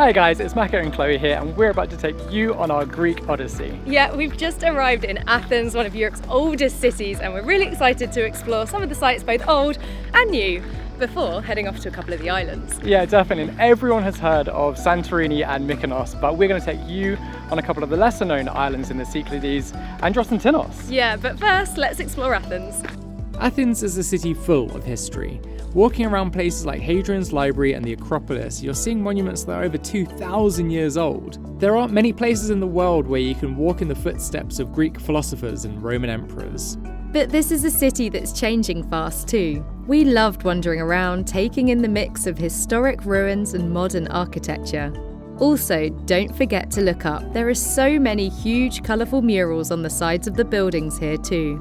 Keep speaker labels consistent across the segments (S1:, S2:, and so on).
S1: Hi guys, it's Mako and Chloe here, and we're about to take you on our Greek odyssey.
S2: Yeah, we've just arrived in Athens, one of Europe's oldest cities, and we're really excited to explore some of the sites, both old and new, before heading off to a couple of the islands.
S1: Yeah, definitely. And everyone has heard of Santorini and Mykonos, but we're going to take you on a couple of the lesser known islands in the Cyclades, Andros and Tinos.
S2: Yeah, but first, let's explore Athens.
S3: Athens is a city full of history. Walking around places like Hadrian's Library and the Acropolis, you're seeing monuments that are over 2,000 years old. There aren't many places in the world where you can walk in the footsteps of Greek philosophers and Roman emperors.
S2: But this is a city that's changing fast too. We loved wandering around, taking in the mix of historic ruins and modern architecture. Also, don't forget to look up. There are so many huge, colourful murals on the sides of the buildings here too.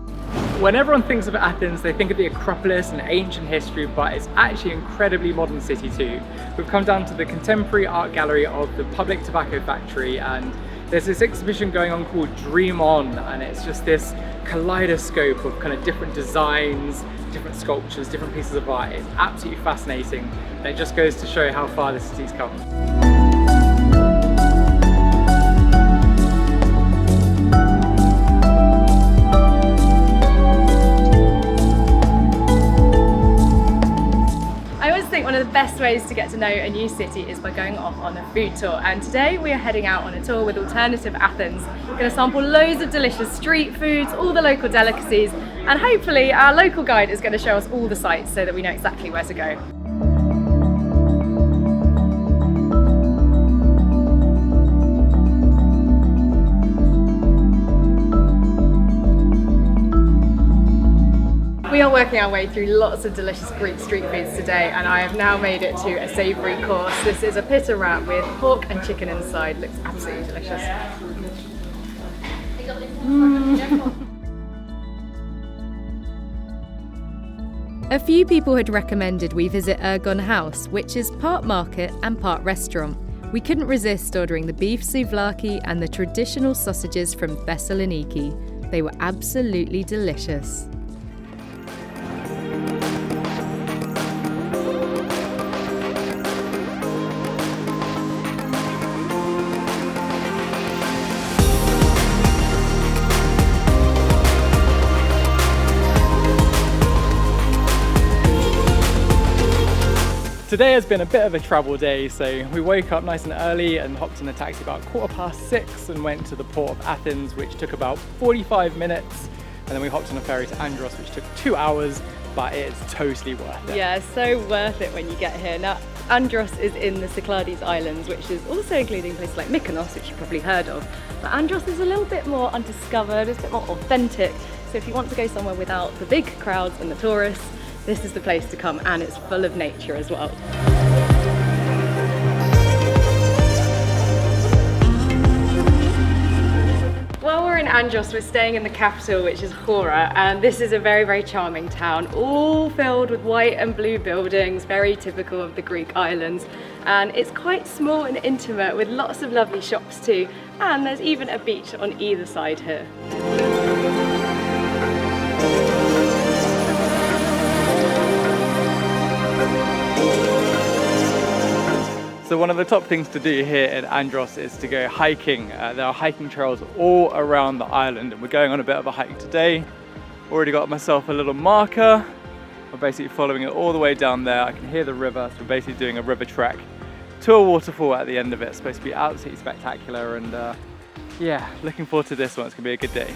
S1: When everyone thinks of Athens, they think of the Acropolis and ancient history, but it's actually an incredibly modern city too. We've come down to the contemporary art gallery of the public tobacco factory, and there's this exhibition going on called Dream On, and it's just this kaleidoscope of kind of different designs, different sculptures, different pieces of art. It's absolutely fascinating, and it just goes to show how far the city's come.
S2: One of the best ways to get to know a new city is by going off on a food tour, and today we are heading out on a tour with Alternative Athens. We're going to sample loads of delicious street foods, all the local delicacies, and hopefully our local guide is going to show us all the sites so that we know exactly where to go. We are working our way through lots of delicious Greek street foods today, and I have now made it to a savoury course. This is a pita wrap with pork and chicken inside. Looks absolutely delicious. A few people had recommended we visit Ergon House, which is part market and part restaurant. We couldn't resist ordering the beef souvlaki and the traditional sausages from Thessaloniki. They were absolutely delicious.
S1: Today has been a bit of a travel day, so we woke up nice and early and hopped in a taxi about 6:15 and went to the port of Athens, which took about 45 minutes, and then we hopped on a ferry to Andros, which took 2 hours, but it's totally worth it.
S2: Yeah, so worth it when you get here. Now, Andros is in the Cyclades Islands, which is also including places like Mykonos, which you've probably heard of. But Andros is a little bit more undiscovered, it's a bit more authentic, so if you want to go somewhere without the big crowds and the tourists, this is the place to come, and it's full of nature as well. While we're in Andros, we're staying in the capital, which is Chora, and this is a very, very charming town, all filled with white and blue buildings, very typical of the Greek islands. And it's quite small and intimate with lots of lovely shops too, and there's even a beach on either side here.
S1: So one of the top things to do here at Andros is to go hiking. There are hiking trails all around the island, and we're going on a bit of a hike today. Already got myself a little marker. We're basically following it all the way down there. I can hear the river, so we're basically doing a river trek to a waterfall at the end of it. It's supposed to be absolutely spectacular, and yeah, looking forward to this one. It's gonna be a good day.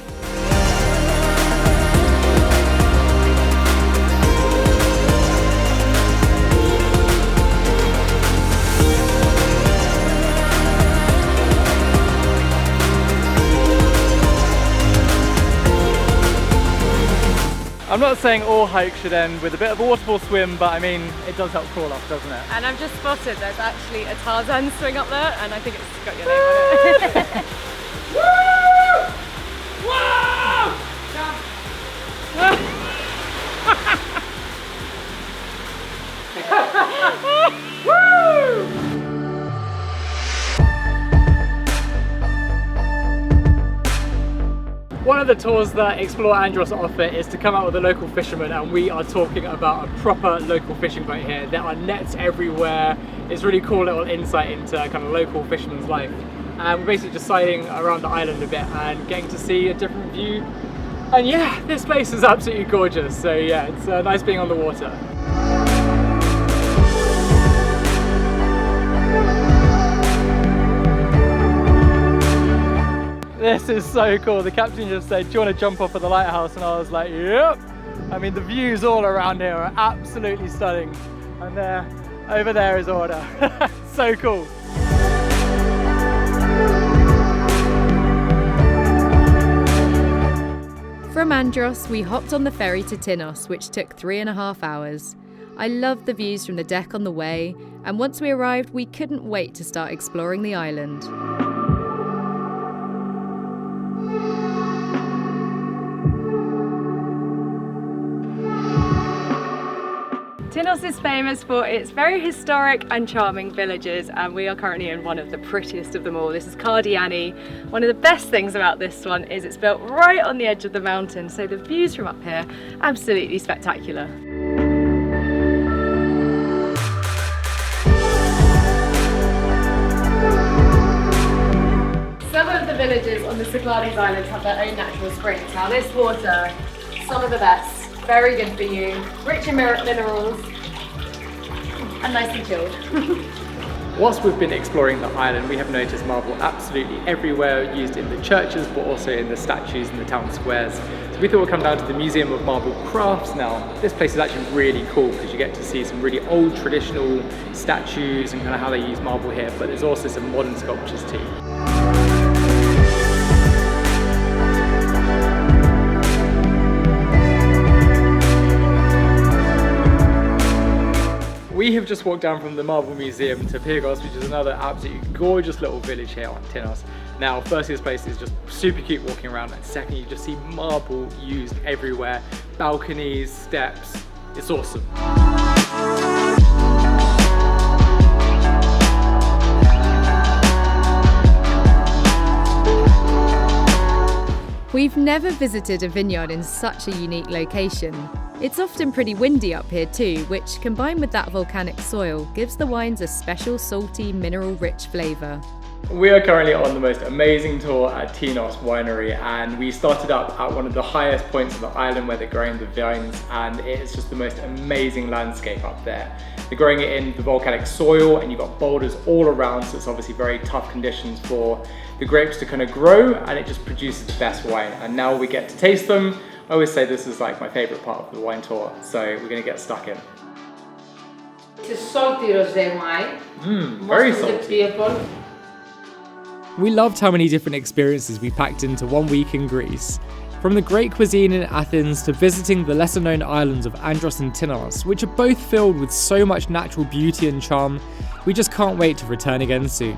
S1: I'm not saying all hikes should end with a bit of a waterfall swim, but I mean, it does help cool off, doesn't it?
S2: And I've just spotted there's actually a Tarzan swing up there, and I think it's got your name on it.
S1: Woo! Woo! Woo! One of the tours that Explore Andros offer is to come out with a local fisherman, and we are talking about a proper local fishing boat here. There are nets everywhere. It's really cool little insight into kind of local fisherman's life. And we're basically just sailing around the island a bit and getting to see a different view. And yeah, this place is absolutely gorgeous. So yeah, it's nice being on the water. This is so cool. The captain just said, do you want to jump off at the lighthouse? And I was like, yep. I mean, the views all around here are absolutely stunning. And over there is order. So cool.
S2: From Andros, we hopped on the ferry to Tinos, which took 3.5 hours. I loved the views from the deck on the way, and once we arrived, we couldn't wait to start exploring the island. Tinos is famous for its very historic and charming villages, and we are currently in one of the prettiest of them all. This is Kardiani. One of the best things about this one is it's built right on the edge of the mountain, so the views from up here, absolutely spectacular. Some of the villages on the Cyclades Islands have their own natural springs. Now this water, some of the best. Very good for you, rich in minerals, and nice and chilled.
S1: Whilst we've been exploring the island, we have noticed marble absolutely everywhere, used in the churches, but also in the statues in the town squares. So we thought we'd come down to the Museum of Marble Crafts. Now, this place is actually really cool because you get to see some really old traditional statues and kind of how they use marble here, but there's also some modern sculptures too. We have just walked down from the Marble Museum to Pyrgos, which is another absolutely gorgeous little village here on Tinos. Now, firstly, this place is just super cute walking around, and secondly, you just see marble used everywhere. Balconies, steps, it's awesome.
S2: We've never visited a vineyard in such a unique location. It's often pretty windy up here too, which combined with that volcanic soil gives the wines a special salty, mineral-rich flavour.
S1: We are currently on the most amazing tour at Tinos winery, and we started up at one of the highest points of the island where they're growing the vines, and it is just the most amazing landscape up there. They're growing it in the volcanic soil, and you've got boulders all around, so it's obviously very tough conditions for the grapes to kind of grow, and it just produces the best wine. And now we get to taste them. I always say this is like my favourite part of the wine tour, so we're going to get stuck in.
S4: It's a salty rosé wine.
S1: Very
S4: Most of
S1: salty.
S4: the people.
S3: We loved how many different experiences we packed into 1 week in Greece. From the great cuisine in Athens to visiting the lesser known islands of Andros and Tinos, which are both filled with so much natural beauty and charm, we just can't wait to return again soon.